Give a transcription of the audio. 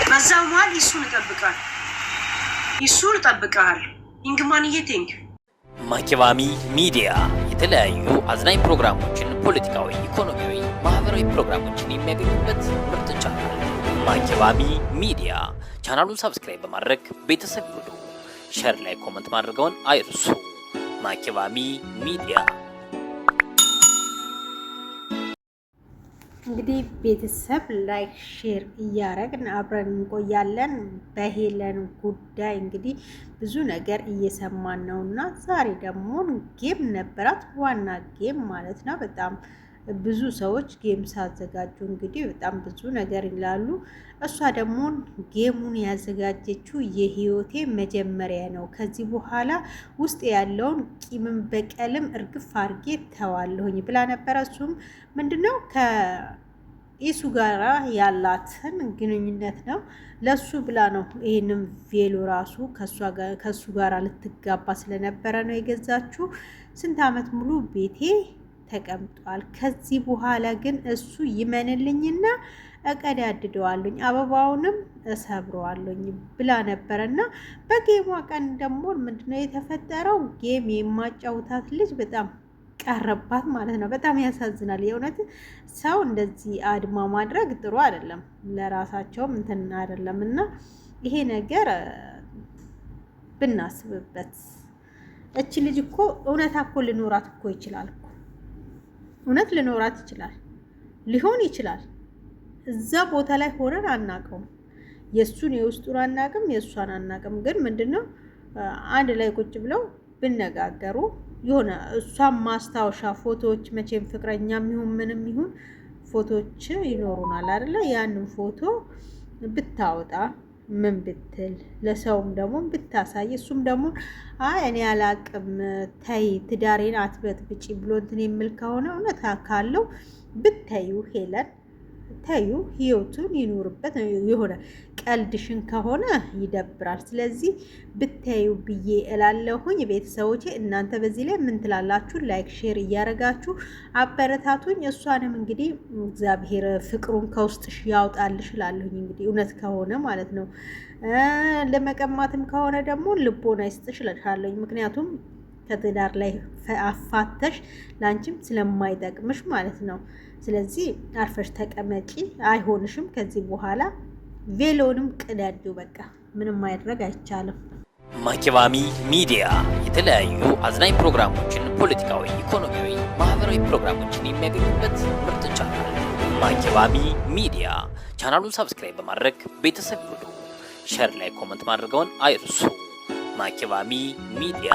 በዛው መሀል ይሱን እጠብቃለሁ። ኢንግማንዬ ቴንክ ማኪባሚ ሚዲያ የተለያዩ አዝናኝ ፕሮግራሞችን፣ ፖለቲካዊ፣ ኢኮኖሚያዊ፣ ማህበራዊ ፕሮግራሞችን የሚያገኙበት ምርጥ ቻናል ማኪባሚ ሚዲያ። ቻናሉን ሰብስክራይብ በማድረግ ቤተሰብ ይሁኑ። ሼር ላይ ኮሜንት ማድረግዎን አይርሱ። ማኪባሚ ሚዲያ። እንግዲህ ቤተሰብ ላይክ ሼር እያረግን አብረን እንቆያለን። በሄለን ጉዳይ እንግዲህ ብዙ ነገር እየሰማን ነውና ዛሬ ደግሞ ጌም ነበራት፣ ዋና ጌም ማለት ነው። በጣም ብዙ ሰዎች ጌም ሳዘጋጁ እንግዲህ በጣም ብዙ ነገር ይላሉ። እሷ ደግሞ ጌሙን ያዘጋጀችው የህይወቴ መጀመሪያ ነው፣ ከዚህ በኋላ ውስጥ ያለውን ቂምም በቀልም እርግፍ አርጌ ተዋለሁኝ ብላ ነበረ። እሱም ምንድነው ከኢሱ ጋራ ያላትን ግንኙነት ነው። ለሱ ብላ ነው ይሄንን ቬሎ ራሱ ከሱ ጋራ ልትጋባ ስለነበረ ነው የገዛችው። ስንት አመት ሙሉ ቤቴ ተቀምጧል። ከዚህ በኋላ ግን እሱ ይመንልኝና እቀዳድደዋለኝ፣ አበባውንም እሰብረዋለኝ ብላ ነበረና በጌሟ ቀን ደግሞ ምንድነው የተፈጠረው? ጌም የማጫውታት ልጅ በጣም ቀረባት ማለት ነው። በጣም ያሳዝናል። የእውነት ሰው እንደዚህ አድማ ማድረግ ጥሩ አይደለም፣ ለራሳቸውም እንትን አይደለም። እና ይሄ ነገር ብናስብበት። እቺ ልጅ እኮ እውነታ እኮ ልኖራት እኮ ይችላል እኮ እውነት ልኖራት ይችላል፣ ሊሆን ይችላል። እዛ ቦታ ላይ ሆነን አናውቀውም። የሱን የውስጡን አናውቅም፣ የሷን አናውቅም። ግን ምንድነው አንድ ላይ ቁጭ ብለው ብነጋገሩ የሆነ እሷን ማስታወሻ ፎቶዎች፣ መቼም ፍቅረኛም ይሁን ምንም ይሁን ፎቶዎች ይኖሩናል አይደለ? ያንን ፎቶ ብታወጣ ምን ብትል ለሰውም ደግሞ ብታሳይ፣ እሱም ደግሞ አይ እኔ አላቅም ተይ ትዳሬን አትበጥብጪ ብሎ እንትን የሚል ከሆነ እውነት ካለው ብታዩ ሄለን ተዩ፣ ህይወቱን ይኖርበት። የሆነ ቀልድሽን ከሆነ ይደብራል። ስለዚህ ብታዩ ብዬ እላለሁኝ። ቤተሰቦቼ እናንተ በዚህ ላይ ምን ትላላችሁ? ላይክ ሼር እያረጋችሁ አበረታቱኝ። እሷንም እንግዲህ እግዚአብሔር ፍቅሩን ከውስጥሽ ያውጣልሽ እላለሁኝ። እንግዲህ እውነት ከሆነ ማለት ነው። ለመቀማትም ከሆነ ደግሞ ልቦና ይስጥሽ እልሻለሁኝ። ምክንያቱም ከትዳር ላይ አፋተሽ ላንቺም ስለማይጠቅምሽ ማለት ነው። ስለዚህ አርፈሽ ተቀመጪ፣ አይሆንሽም ከዚህ በኋላ። ቬሎንም ቅዳጁ፣ በቃ ምንም ማድረግ አይቻልም። ማኪባሚ ሚዲያ የተለያዩ አዝናኝ ፕሮግራሞችን፣ ፖለቲካዊ፣ ኢኮኖሚያዊ፣ ማህበራዊ ፕሮግራሞችን የሚያገኙበት ምርጥ ቻናል ማኪባሚ ሚዲያ። ቻናሉን ሰብስክራይብ በማድረግ ቤተሰብ ይሁኑ። ሼር ላይ ኮሜንት ማድረግዎን አይርሱ። ማኪባሚ ሚዲያ